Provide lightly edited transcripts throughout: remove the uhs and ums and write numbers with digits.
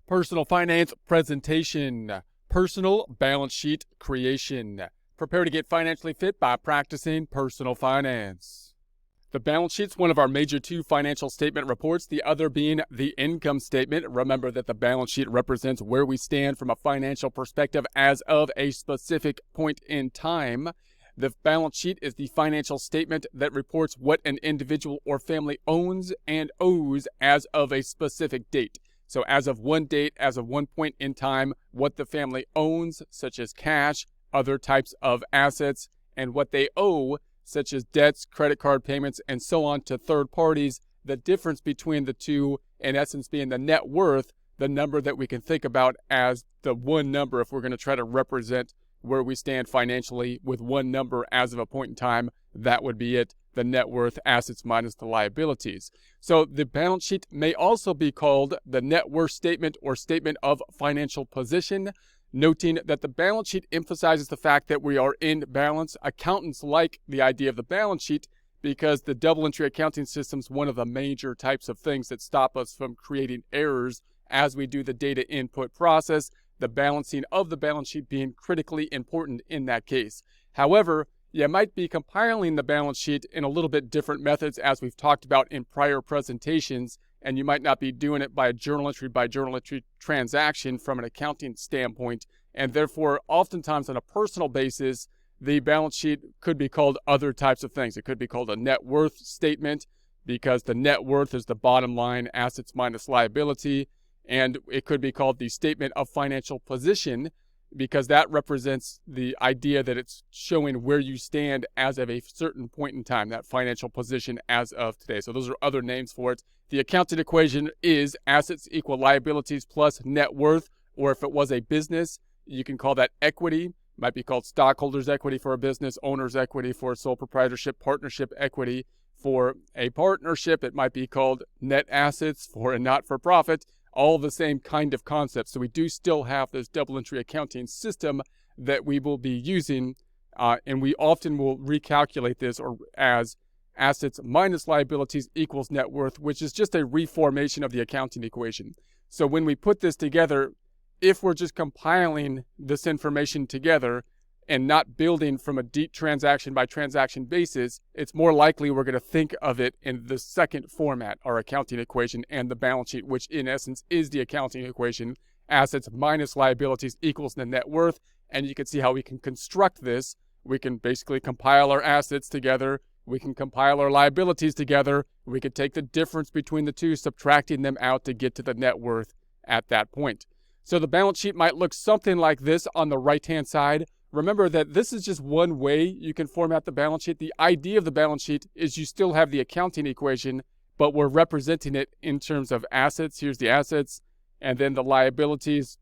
Personal finance presentation. Personal balance sheet creation. Prepare to get financially fit by practicing personal finance. The balance sheet's one of our major two financial statement reports, the other being the income statement. Remember that the balance sheet represents where we stand from a financial perspective as of a specific point in time. The balance sheet is the financial statement that reports what an individual or family owns and owes as of a specific date. So as of one date, as of one point in time, what the family owns, such as cash, other types of assets, and what they owe, such as debts, credit card payments, and so on to third parties. The difference between the two, in essence, being the net worth, the number that we can think about as the one number if we're going to try to represent where we stand financially with one number as of a point in time, that would be it, the net worth, assets minus the liabilities. So the balance sheet may also be called the net worth statement or statement of financial position, noting that the balance sheet emphasizes the fact that we are in balance. Accountants like the idea of the balance sheet because the double entry accounting system is one of the major types of things that stop us from creating errors as we do the data input process, the balancing of the balance sheet being critically important in that case. However, you might be compiling the balance sheet in a little bit different methods as we've talked about in prior presentations, and you might not be doing it by journal entry transaction from an accounting standpoint, and therefore oftentimes on a personal basis, the balance sheet could be called other types of things. It could be called a net worth statement because the net worth is the bottom line, assets minus liability. And it could be called the statement of financial position because that represents the idea that it's showing where you stand as of a certain point in time, that financial position as of today. So those are other names for it. The accounting equation is assets equal liabilities plus net worth, or if it was a business, you can call that equity. It might be called stockholders' equity for a business, owner's equity for a sole proprietorship, partnership equity for a partnership. It might be called net assets for a not-for-profit. All the same kind of concepts. So we do still have this double entry accounting system that we will be using, and we often will recalculate this as assets minus liabilities equals net worth, which is just a reformation of the accounting equation. So when we put this together, if we're just compiling this information together and not building from a deep transaction by transaction basis, it's more likely we're going to think of it in the second format, our accounting equation and the balance sheet, which in essence is the accounting equation. Assets minus liabilities equals the net worth. And you can see how we can construct this. We can basically compile our assets together. We can compile our liabilities together. We could take the difference between the two, subtracting them out to get to the net worth at that point. So the balance sheet might look something like this on the right-hand side. Remember that this is just one way you can format the balance sheet. The idea of the balance sheet is you still have the accounting equation, but we're representing it in terms of assets. Here's the assets, and then the liabilities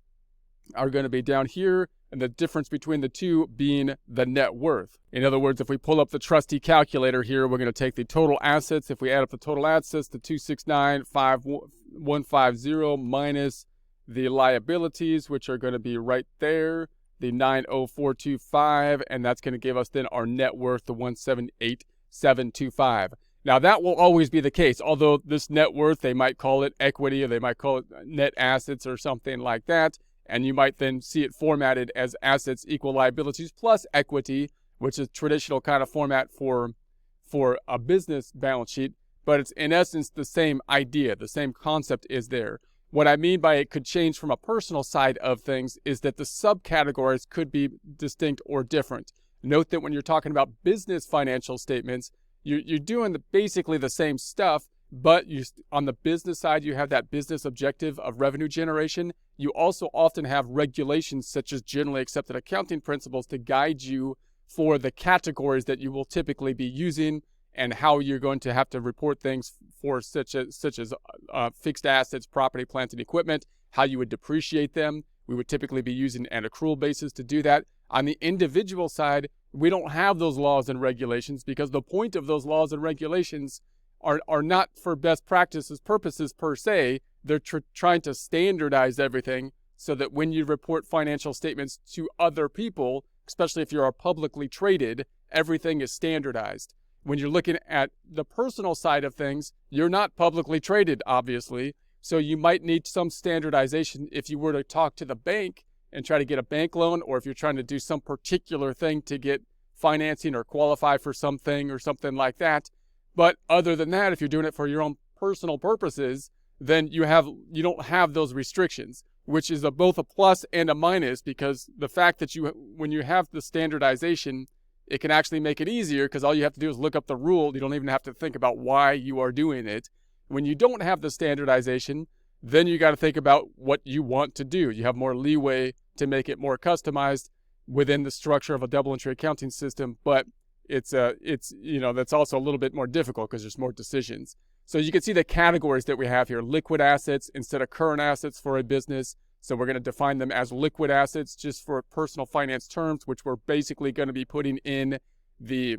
are going to be down here, and the difference between the two being the net worth. In other words, if we pull up the trusty calculator here, we're going to take the total assets. If we add up the total assets, the 269,5150 minus the liabilities, which are going to be right there, the 90425, and that's going to give us then our net worth, the 178,725. Now that will always be the case, although this net worth, they might call it equity or they might call it net assets or something like that, and you might then see it formatted as assets equal liabilities plus equity, which is traditional kind of format for a business balance sheet, but it's in essence the same idea, the same concept is there. What I mean by it could change from a personal side of things is that the subcategories could be distinct or different. Note that when you're talking about business financial statements, you're doing basically the same stuff, but on the business side, you have that business objective of revenue generation. You also often have regulations such as generally accepted accounting principles to guide you for the categories that you will typically be using and how you're going to have to report things for such as fixed assets, property, plant, and equipment, how you would depreciate them. We would typically be using an accrual basis to do that. On the individual side, we don't have those laws and regulations because the point of those laws and regulations are not for best practices purposes per se. They're trying to standardize everything so that when you report financial statements to other people, especially if you're publicly traded, everything is standardized. When you're looking at the personal side of things, you're not publicly traded, obviously. So you might need some standardization if you were to talk to the bank and try to get a bank loan, or if you're trying to do some particular thing to get financing or qualify for something or something like that. But other than that, if you're doing it for your own personal purposes, then you don't have those restrictions, which is both a plus and a minus, because the fact that when you have the standardization, it can actually make it easier, because all you have to do is look up the rule. You don't even have to think about why you are doing it. When you don't have the standardization, then you got to think about what you want to do. You have more leeway to make it more customized within the structure of a double entry accounting system, but it's that's also a little bit more difficult because there's more decisions. So you can see the categories that we have here: liquid assets instead of current assets for a business. So we're going to define them as liquid assets just for personal finance terms, which we're basically going to be putting in the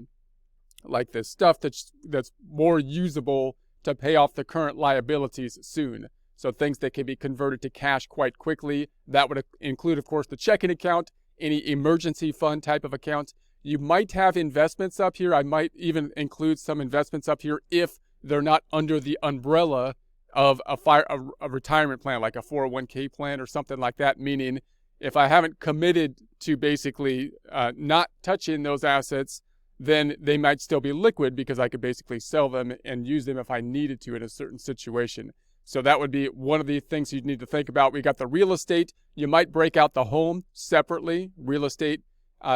stuff that's more usable to pay off the current liabilities soon. So things that can be converted to cash quite quickly. That would include, of course, the checking account, any emergency fund type of account. You might have investments up here. I might even include some investments up here if they're not under the umbrella of a retirement plan, like a 401k plan or something like that. Meaning, if I haven't committed to basically not touching those assets, then they might still be liquid, because I could basically sell them and use them if I needed to in a certain situation. So that would be one of the things you need to think about. We got the real estate. You might break out the home separately, real estate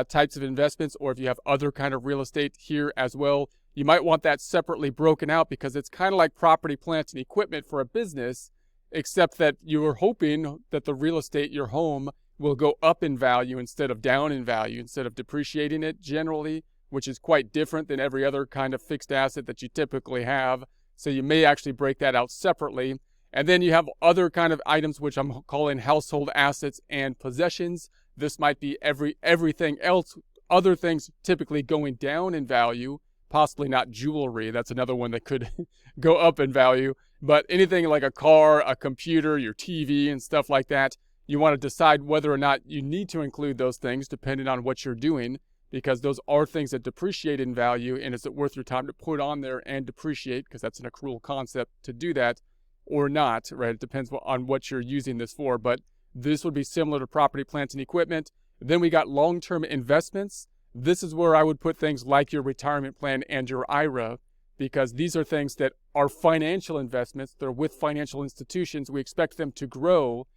types of investments, or if you have other kind of real estate here as well, you might want that separately broken out, because it's kind of like property, plant, and equipment for a business, except that you are hoping that the real estate, your home, will go up in value instead of down in value, instead of depreciating it generally, which is quite different than every other kind of fixed asset that you typically have. So you may actually break that out separately. And then you have other kind of items, which I'm calling household assets and possessions. This might be everything else, other things typically going down in value, possibly not jewelry. That's another one that could go up in value. But anything like a car, a computer, your TV, and stuff like that, you want to decide whether or not you need to include those things depending on what you're doing, because those are things that depreciate in value, and is it worth your time to put on there and depreciate, because that's an accrual concept to do that, or not, right? It depends on what you're using this for, but this would be similar to property, plant, and equipment. Then we got long-term investments. This is where I would put things like your retirement plan and your IRA, because these are things that are financial investments. They're with financial institutions. We expect them to grow,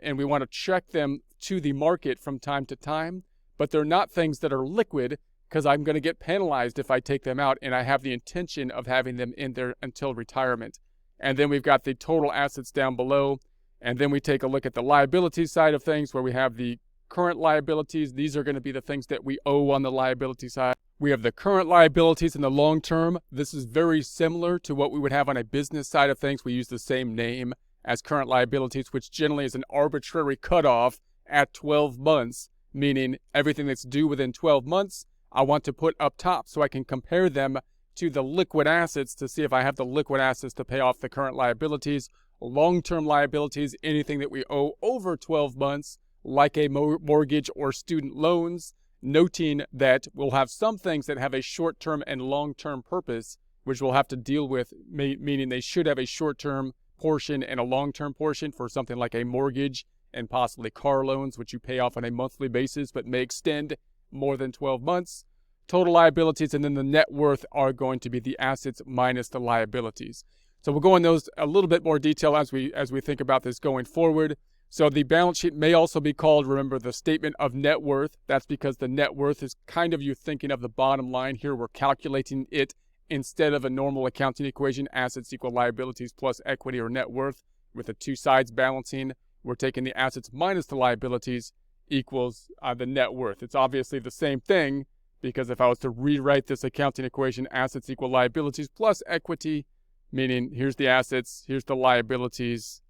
and we want to check them to the market from time to time. But they're not things that are liquid, because I'm going to get penalized if I take them out, and I have the intention of having them in there until retirement. And then we've got the total assets down below. And then we take a look at the liabilities side of things, where we have the current liabilities. These are going to be the things that we owe on the liability side. We have the current liabilities in the long term. This is very similar to what we would have on a business side of things. We use the same name as current liabilities, which generally is an arbitrary cutoff at 12 months. Meaning everything that's due within 12 months, I want to put up top so I can compare them to the liquid assets to see if I have the liquid assets to pay off the current liabilities. Long-term liabilities, anything that we owe over 12 months, like a mortgage or student loans, noting that we'll have some things that have a short-term and long-term purpose, which we'll have to deal with, meaning they should have a short-term portion and a long-term portion for something like a mortgage and possibly car loans, which you pay off on a monthly basis but may extend more than 12 months. Total liabilities, and then the net worth are going to be the assets minus the liabilities. So we'll go in those a little bit more detail as we think about this going forward. So the balance sheet may also be called, remember, the statement of net worth. That's because the net worth is kind of you thinking of the bottom line here. We're calculating it instead of a normal accounting equation, assets equal liabilities plus equity or net worth, with the two sides balancing. We're taking the assets minus the liabilities equals the net worth. It's obviously the same thing, because if I was to rewrite this accounting equation, assets equal liabilities plus equity, meaning here's the assets, here's the liabilities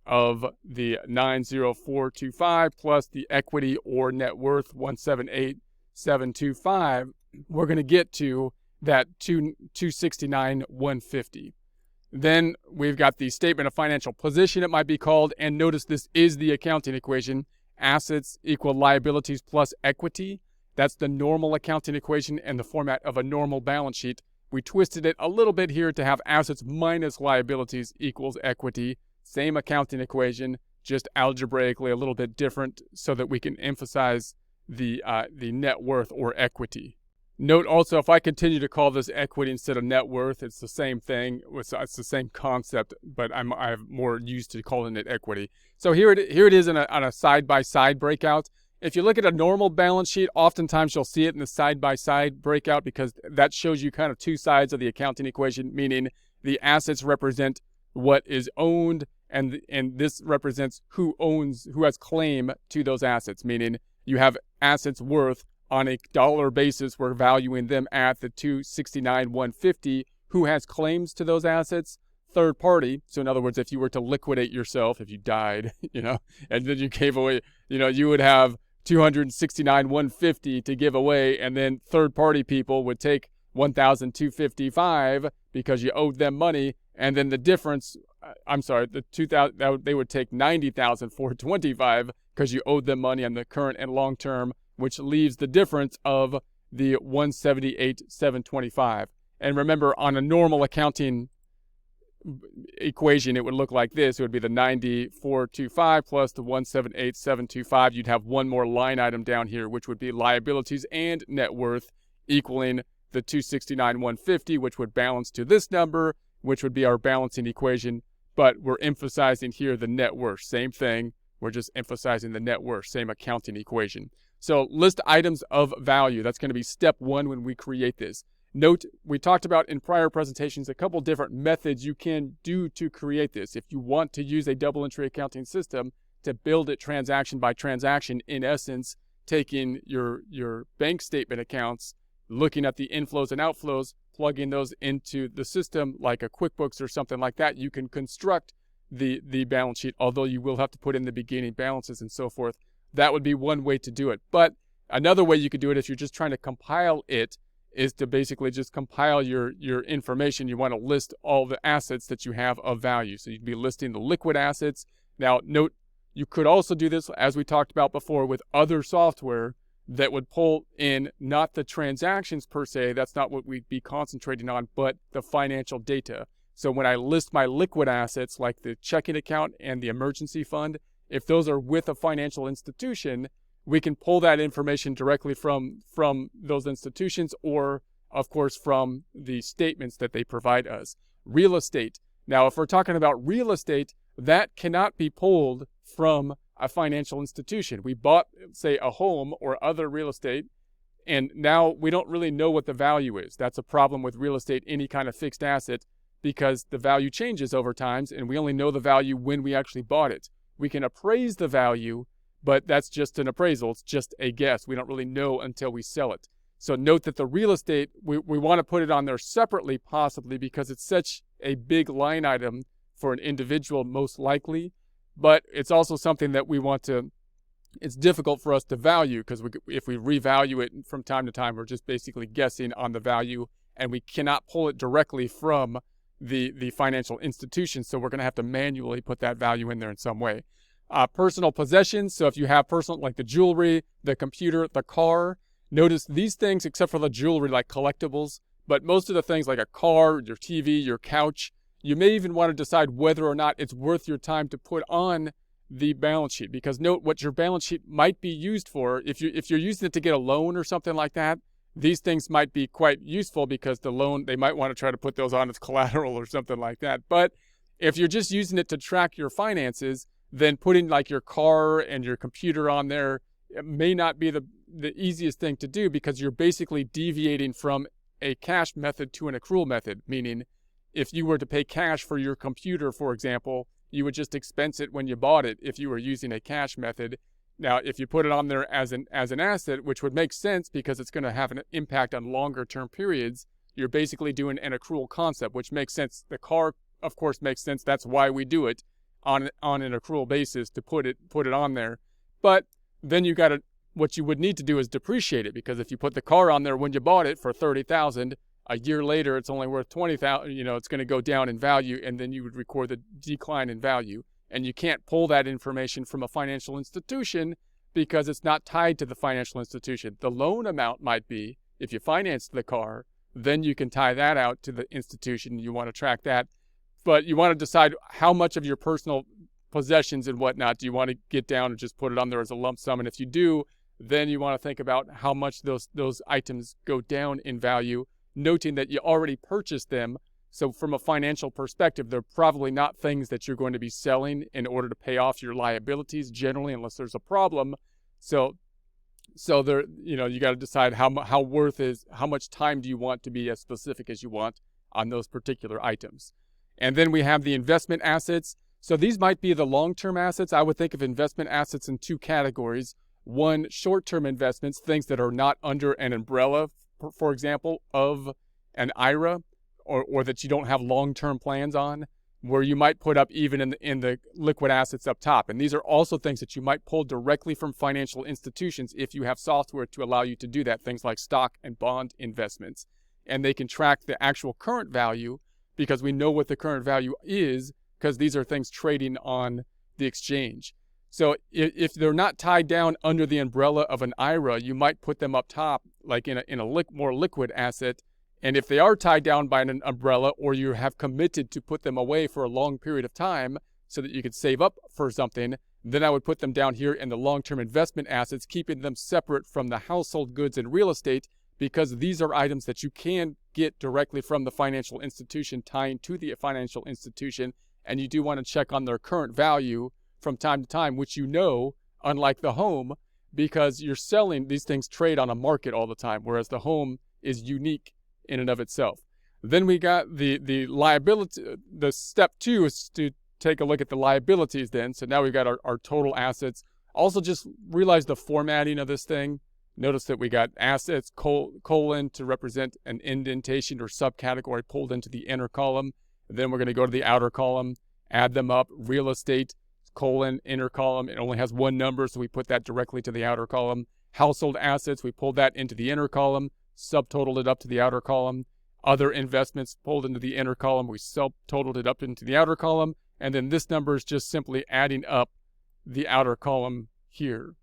of the 90425 plus the equity or net worth 178725, we're going to get to that 269,150. Then we've got the statement of financial position, it might be called, and notice this is the accounting equation. Assets equal liabilities plus equity. That's the normal accounting equation and the format of a normal balance sheet. We twisted it a little bit here to have assets minus liabilities equals equity. Same accounting equation, just algebraically a little bit different so that we can emphasize the net worth or equity. Note also, if I continue to call this equity instead of net worth, it's the same thing. It's the same concept, but I'm more used to calling it equity. So here it is on a side-by-side breakout. If you look at a normal balance sheet, oftentimes you'll see it in the side-by-side breakout because that shows you kind of two sides of the accounting equation, meaning the assets represent what is owned, and this represents who has claim to those assets, meaning you have assets worth on a dollar basis. We're valuing them at the $269,150. Who has claims to those assets? Third party. So in other words, if you were to liquidate yourself, if you died, and then you gave away, you would have $269,150 to give away, and then third party people would take $1,255 because you owed them money, and then the difference, they would take $90,425 because you owed them money on the current and long term, which leaves the difference of the $178,725. And remember, on a normal accounting equation, it would look like this. It would be the $90,425 plus the $178,725. You'd have one more line item down here, which would be liabilities and net worth, equaling the $269,150, which would balance to this number, which would be our balancing equation. But we're emphasizing here the net worth. Same thing. We're just emphasizing the net worth. Same accounting equation. So list items of value. That's going to be step one when we create this. Note, we talked about in prior presentations a couple different methods you can do to create this. If you want to use a double entry accounting system to build it transaction by transaction, in essence, taking your bank statement accounts, looking at the inflows and outflows, plugging those into the system like a QuickBooks or something like that, you can construct the balance sheet, although you will have to put in the beginning balances and so forth. That would be one way to do it. But another way you could do it if you're just trying to compile it is to basically just compile your information. You want to list all the assets that you have of value. So you'd be listing the liquid assets. Now, note, you could also do this, as we talked about before, with other software that would pull in not the transactions per se. That's not what we'd be concentrating on, but the financial data. So when I list my liquid assets, like the checking account and the emergency fund, if those are with a financial institution, we can pull that information directly from those institutions, or of course from the statements that they provide us. Real estate. Now, if we're talking about real estate, that cannot be pulled from a financial institution. We bought, say, a home or other real estate, and now we don't really know what the value is. That's a problem with real estate, any kind of fixed asset, because the value changes over time, and we only know the value when we actually bought it. We can appraise the value, but that's just an appraisal. It's just a guess. We don't really know until we sell it. So note that the real estate, we want to put it on there separately, possibly because it's such a big line item for an individual, most likely. But it's also something that we want to, it's difficult for us to value, because if we revalue it from time to time, we're just basically guessing on the value, and we cannot pull it directly from the financial institution. So we're going to have to manually put that value in there in some way. Personal possessions. So if you have personal, like the jewelry, the computer, the car, notice these things, except for the jewelry, like collectibles, but most of the things like a car, your TV, your couch, you may even want to decide whether or not it's worth your time to put on the balance sheet, because note what your balance sheet might be used for. If you're using it to get a loan or something like that, these things might be quite useful, because the loan, they might want to try to put those on as collateral or something like that. But if you're just using it to track your finances, then putting like your car and your computer on there, it may not be the easiest thing to do, because you're basically deviating from a cash method to an accrual method. Meaning, if you were to pay cash for your computer, for example, you would just expense it when you bought it if you were using a cash method. Now, if you put it on there as an asset, which would make sense because it's going to have an impact on longer term periods, you're basically doing an accrual concept, which makes sense. The car, of course, makes sense. That's why we do it on an accrual basis, to put it on there. But then what you would need to do is depreciate it, because if you put the car on there when you bought it for $30,000, a year later it's only worth $20,000. It's going to go down in value, and then you would record the decline in value. And you can't pull that information from a financial institution because it's not tied to the financial institution. The loan amount might be, if you financed the car, then you can tie that out to the institution. You want to track that. but you want to decide how much of your personal possessions and whatnot do you want to get down and just put it on there as a lump sum. And if you do, then you want to think about how much those items go down in value, noting that you already purchased them. So from a financial perspective, they're probably not things that you're going to be selling in order to pay off your liabilities generally, unless there's a problem. So there, you got to decide how much time do you want to be as specific as you want on those particular items. And then we have the investment assets. So these might be the long-term assets. I would think of investment assets in two categories. One, short-term investments, things that are not under an umbrella, for example, of an IRA, or that you don't have long-term plans on, where you might put up even in the liquid assets up top. And these are also things that you might pull directly from financial institutions if you have software to allow you to do that, things like stock and bond investments. And they can track the actual current value because we know what the current value is, because these are things trading on the exchange. So if they're not tied down under the umbrella of an IRA, you might put them up top, like in a more liquid asset. And if they are tied down by an umbrella, or you have committed to put them away for a long period of time so that you could save up for something, then I would put them down here in the long-term investment assets, keeping them separate from the household goods and real estate, because these are items that you can get directly from the financial institution, tying to the financial institution. And you do want to check on their current value from time to time, which unlike the home, because you're selling, these things trade on a market all the time, whereas the home is unique in and of itself. Then we got the liability. The step 2 is to take a look at the liabilities then. So now we've got our total assets. Also, just realize the formatting of this thing. Notice that we got assets, colon, to represent an indentation or subcategory pulled into the inner column. Then we're going to go to the outer column, add them up. Real estate, colon, inner column. It only has one number, so we put that directly to the outer column. Household assets, we pulled that into the inner column, subtotaled it up to the outer column. Other investments pulled into the inner column, we subtotaled it up into the outer column. And then this number is just simply adding up the outer column here.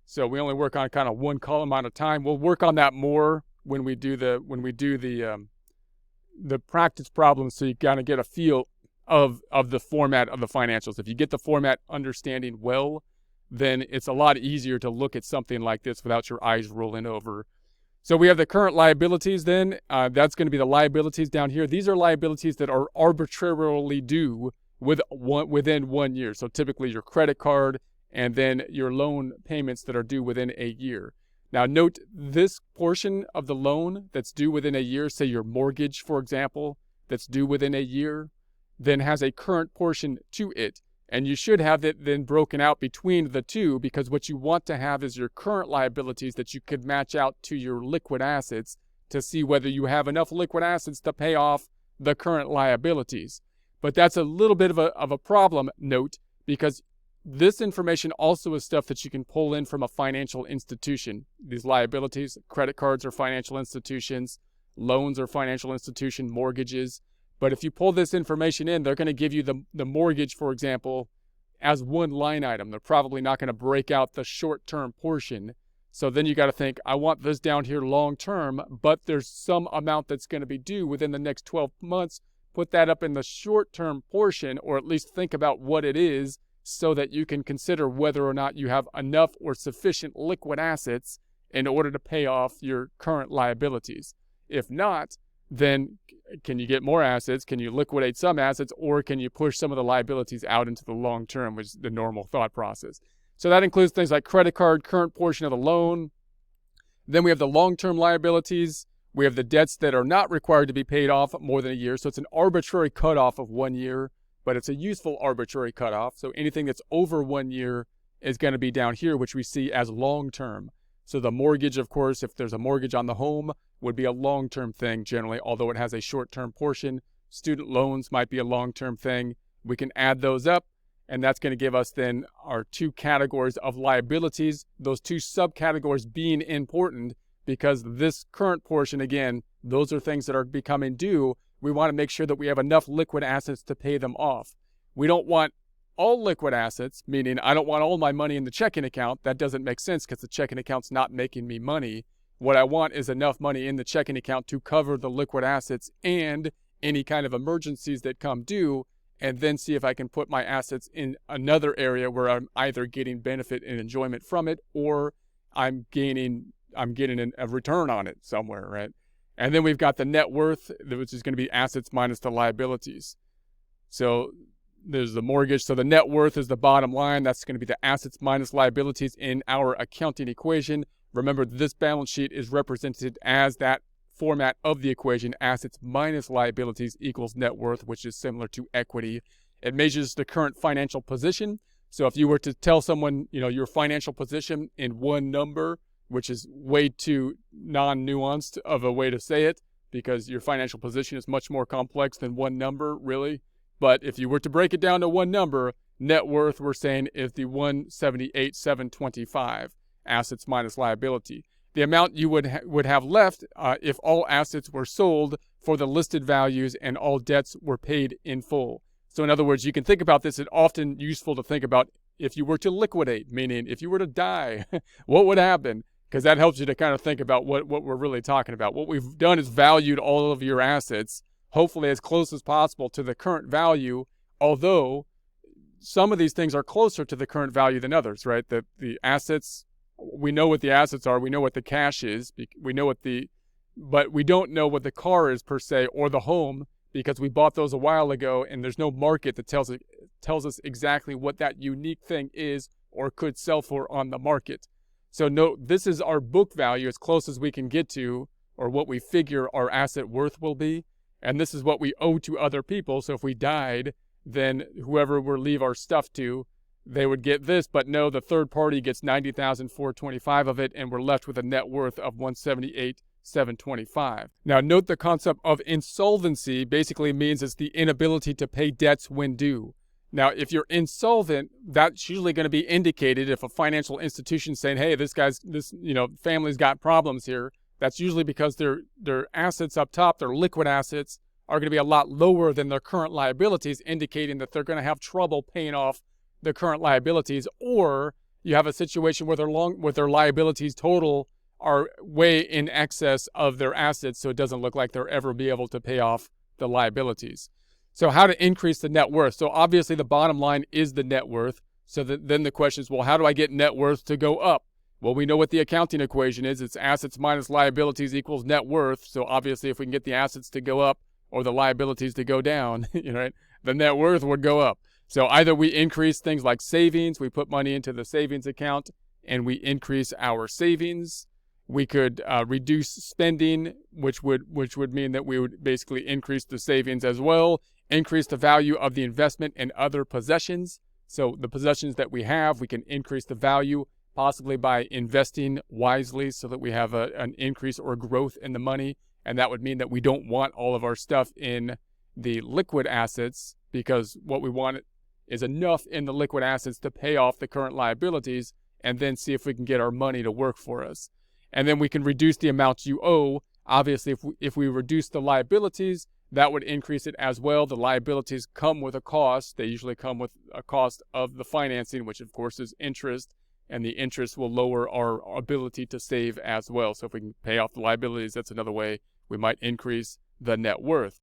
So we only work on kind of one column at a time. We'll work on that more when we do the practice problems, so you kind of get a feel of the format of the financials. If you get the format understanding well, then it's a lot easier to look at something like this without your eyes rolling over. So we have the current liabilities then. That's going to be the liabilities down here. These are liabilities that are arbitrarily due within 1 year. So typically your credit card, and then your loan payments that are due within a year. Now note, this portion of the loan that's due within a year, say your mortgage, for example, that's due within a year, then has a current portion to it. And you should have it then broken out between the two, because what you want to have is your current liabilities that you could match out to your liquid assets to see whether you have enough liquid assets to pay off the current liabilities. But that's a little bit of a problem, note, because this information also is stuff that you can pull in from a financial institution. These liabilities, credit cards are financial institutions, loans are financial institution, mortgages. But if you pull this information in, they're going to give you the mortgage, for example, as one line item. They're probably not going to break out the short-term portion. So then you got to think, I want this down here long-term, but there's some amount that's going to be due within the next 12 months. Put that up in the short-term portion, or at least think about what it is, so that you can consider whether or not you have enough or sufficient liquid assets in order to pay off your current liabilities. If not, then can you get more assets? Can you liquidate some assets, or can you push some of the liabilities out into the long term, which is the normal thought process? So that includes things like credit card, current portion of the loan. Then we have the long-term liabilities. We have the debts that are not required to be paid off more than a year. So it's an arbitrary cutoff of 1 year. But it's a useful arbitrary cutoff. So anything that's over 1 year is going to be down here, which we see as long-term. So the mortgage, of course, if there's a mortgage on the home, would be a long-term thing generally, although it has a short-term portion. Student loans might be a long-term thing. We can add those up, and that's going to give us then our two categories of liabilities, those two subcategories being important, because this current portion, again, those are things that are becoming due. We want to make sure that we have enough liquid assets to pay them off. We don't want all liquid assets, meaning I don't want all my money in the checking account. That doesn't make sense because the checking account's not making me money. What I want is enough money in the checking account to cover the liquid assets and any kind of emergencies that come due, and then see if I can put my assets in another area where I'm either getting benefit and enjoyment from it, or I'm getting a return on it somewhere, right? And then we've got the net worth, which is going to be assets minus the liabilities. So there's the mortgage. So the net worth is the bottom line. That's going to be the assets minus liabilities in our accounting equation. Remember, this balance sheet is represented as that format of the equation: assets minus liabilities equals net worth, which is similar to equity. It measures the current financial position. So if you were to tell someone, your financial position in one number, which is way too non-nuanced of a way to say it, because your financial position is much more complex than one number, really. But if you were to break it down to one number, net worth, we're saying, is the 178,725, assets minus liability. The amount you would have left if all assets were sold for the listed values and all debts were paid in full. So in other words, you can think about this. It's often useful to think about if you were to liquidate, meaning if you were to die, what would happen? Because that helps you to kind of think about what we're really talking about. What we've done is valued all of your assets, hopefully as close as possible to the current value, although some of these things are closer to the current value than others, right? The assets, we know what the assets are, we know what the cash is, but we don't know what the car is per se, or the home, because we bought those a while ago, and there's no market that tells us exactly what that unique thing is or could sell for on the market. So no, this is our book value as close as we can get to, or what we figure our asset worth will be. And this is what we owe to other people. So if we died, then whoever we leave our stuff to, they would get this. But no, the third party gets $90,425 of it, and we're left with a net worth of $178,725. Now note the concept of insolvency basically means it's the inability to pay debts when due. Now, if you're insolvent, that's usually going to be indicated if a financial institution saying, hey, this family's got problems here. That's usually because their assets up top, their liquid assets, are going to be a lot lower than their current liabilities, indicating that they're going to have trouble paying off the current liabilities. Or you have a situation where their liabilities total are way in excess of their assets, so it doesn't look like they'll ever be able to pay off the liabilities. So how to increase the net worth? So obviously the bottom line is the net worth. So then the question is, well, how do I get net worth to go up? Well, we know what the accounting equation is. It's assets minus liabilities equals net worth. So obviously if we can get the assets to go up or the liabilities to go down, right, the net worth would go up. So either we increase things like savings, we put money into the savings account and we increase our savings. We could reduce spending, which would mean that we would basically increase the savings as well, increase the value of the investment and other possessions. So the possessions that we have, we can increase the value, possibly by investing wisely so that we have an increase or growth in the money. And that would mean that we don't want all of our stuff in the liquid assets, because what we want is enough in the liquid assets to pay off the current liabilities, and then see if we can get our money to work for us. And then we can reduce the amount you owe. Obviously, if we reduce the liabilities, that would increase it as well. The liabilities come with a cost. They usually come with a cost of the financing, which of course is interest, and the interest will lower our ability to save as well. So if we can pay off the liabilities, that's another way we might increase the net worth.